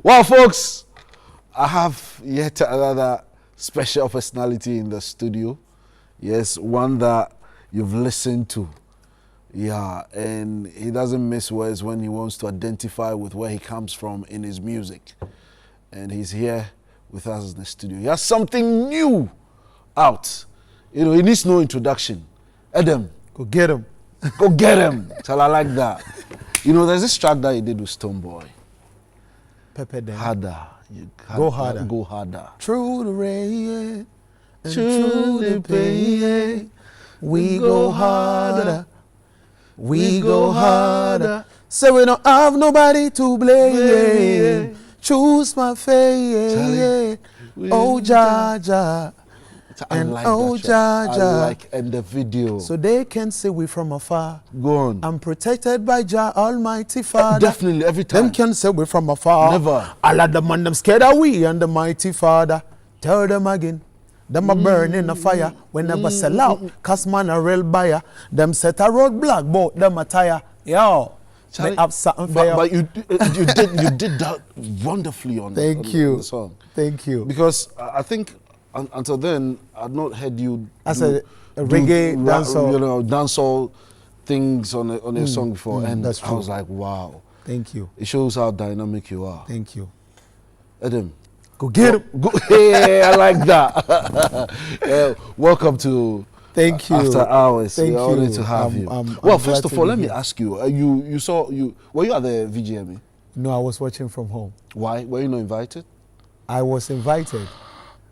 Well, folks, I have yet another special personality in the studio. Yes, one that you've listened to. Yeah, and he doesn't miss words when he wants to identify with where he comes from in his music. And he's here with us in the studio. He has something new out. You know, he needs no introduction. Edem. Go get him. Go get him. Tell I like that. You know, there's this track that he did with Stonebwoy. Pepper them. Harder. Go harder. Go harder. Through the rain and Through the pain, we go harder. We go harder. So we don't have nobody to blame. Choose my fate. Oh, Jaja. I And like oh, that track. Jaja. I like and the video. So they can see we from afar. Go on. I'm protected by Jah Almighty Father. Definitely, every time. Them can say we from afar. Never. All of them and them scared of we and the mighty Father. Tell them again. Them a burn in the fire. We never sell out. Cause man a real buyer. Them set a roadblock, but them a tire. Yo. Charlie, they have something for but you did that wonderfully on Thank on you. the song. Thank you. Because I think until then I'd not heard you As a reggae dancehall. You know, dancehall things on a song before, and that's I true. was like, wow. Thank you. It shows how dynamic you are. Thank you. Edem. Go get him. Go, yeah, I like that. Welcome to Thank you. After Hours. Thank We're you. honored to have you. I'm Well, glad first of to all, be let me here. ask you. Were you at the VGME? No, I was watching from home. Why? Were you not invited? I was invited,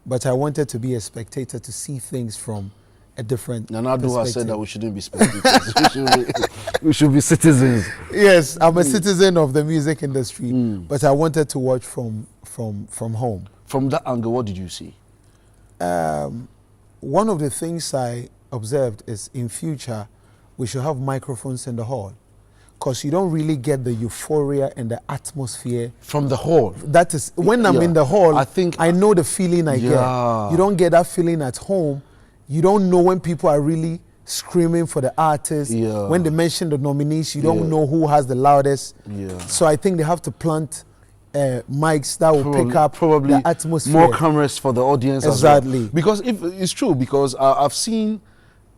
but I wanted to be a spectator to see things from a different Nanado has said perspective. that we shouldn't be spectators. we should be citizens. Yes, I'm a citizen of the music industry, but I wanted to watch from home. From that angle, what did you see? One of the things I observed is in future, we should have microphones in the hall, because you don't really get the euphoria and the atmosphere. From the hall. That is, when I'm Yeah. in the hall, I I know the feeling I Yeah. get. You don't get that feeling at home. You don't know when people are really screaming for the artist. Yeah. When they mention the nominees, you don't Yeah. know who has the loudest. Yeah. So I think they have to plant mics that will pick up probably the atmosphere. more cameras for the audience as well. Exactly. Because if it's true, because I've seen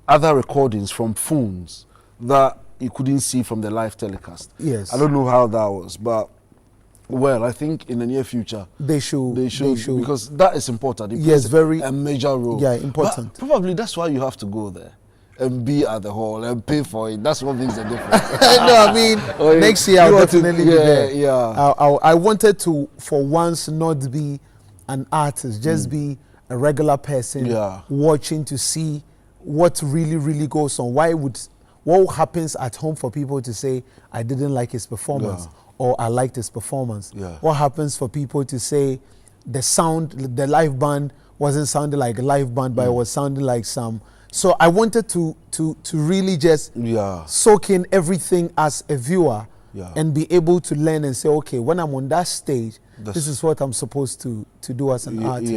other recordings from phones that you couldn't see from the live telecast. Yes. I don't know how that was, but well, I think in the near future They should. because that is important. It Yes, plays very- a major role. Yeah, important. But probably that's why you have to go there and be at the hall and pay for it. That's what makes a difference. No, I mean, Oh, yeah. next year You I'll want to- definitely be yeah, there. yeah. I wanted to, for once, not be an artist, just be a regular person Yeah. watching to see what really, really goes on. What happens at home for people to say, I didn't like his performance, Yeah. or I liked his performance? Yeah. What happens for people to say, the sound, the live band wasn't sounding like a live band, but it was sounding like some. So I wanted to really just Yeah. soak in everything as a viewer, Yeah. and be able to learn and say, okay, when I'm on that stage, That's- this is what I'm supposed to do as an artist.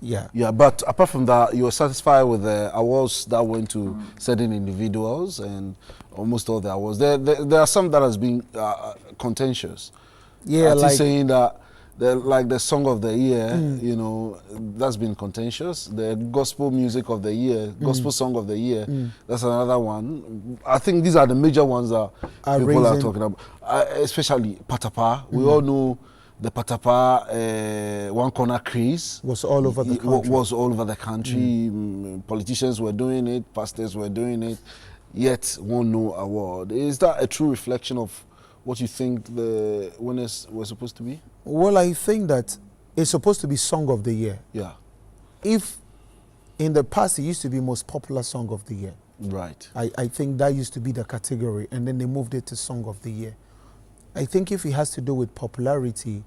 Yeah. But apart from that, you were satisfied with the awards that went to certain individuals and almost all the awards. There are some that has been contentious. Yeah, Artists like saying that the song of the year, you know, that's been contentious. The gospel music of the year, gospel song of the year, that's another one. I think these are the major ones that people are talking about, especially Patapa. We all know the Patapa one corner craze was all over the country. was all over the country. Politicians were doing it, pastors were doing it, yet won no award. Is that a true reflection of what you think the winners were supposed to be? Well, I think that it's supposed to be Song of the Year. Yeah. If in the past it used to be most popular Song of the Year, Right. I think that used to be the category, and then they moved it to Song of the Year. I think if it has to do with popularity,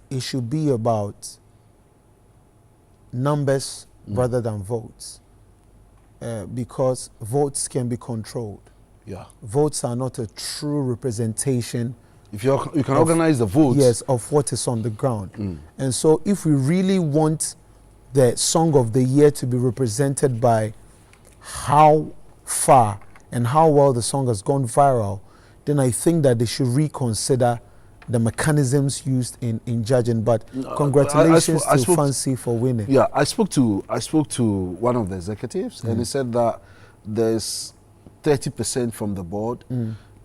it should be about numbers rather than votes, because votes can be controlled. Yeah. Votes are not a true representation, If you can organize the votes. yes, of what is on the ground. And so if we really want the Song of the Year to be represented by how far and how well the song has gone viral, then I think that they should reconsider the mechanisms used in judging. But congratulations to Fancy for winning. Yeah, I spoke to one of the executives, and he said that there's 30% from the board.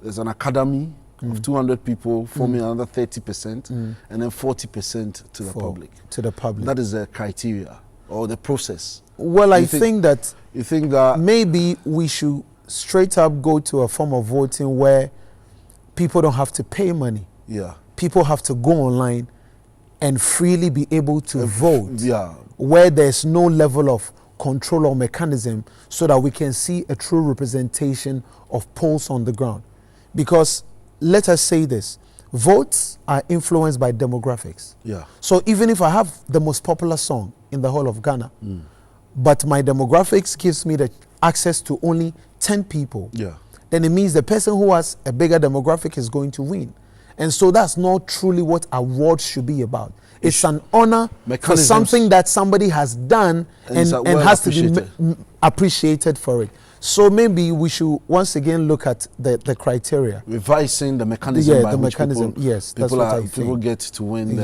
There's an academy of 200 people forming another 30%, and then 40% to the public. To the public. That is the criteria or the process. Well, I think that you think that maybe we should straight up go to a form of voting where people don't have to pay money. Yeah. People have to go online and freely be able to vote. Yeah. Where there's no level of control or mechanism, so that we can see a true representation of polls on the ground. Because let us say this, votes are influenced by demographics. Yeah. So even if I have the most popular song in the whole of Ghana, but my demographics gives me the access to only 10 people, then it means the person who has a bigger demographic is going to win. And so that's not truly what awards should be about. It's an honor for something that somebody has done and has to be appreciated for it. So maybe we should once again look at the criteria. Revising the mechanism by the which mechanism, people, yes, people get to win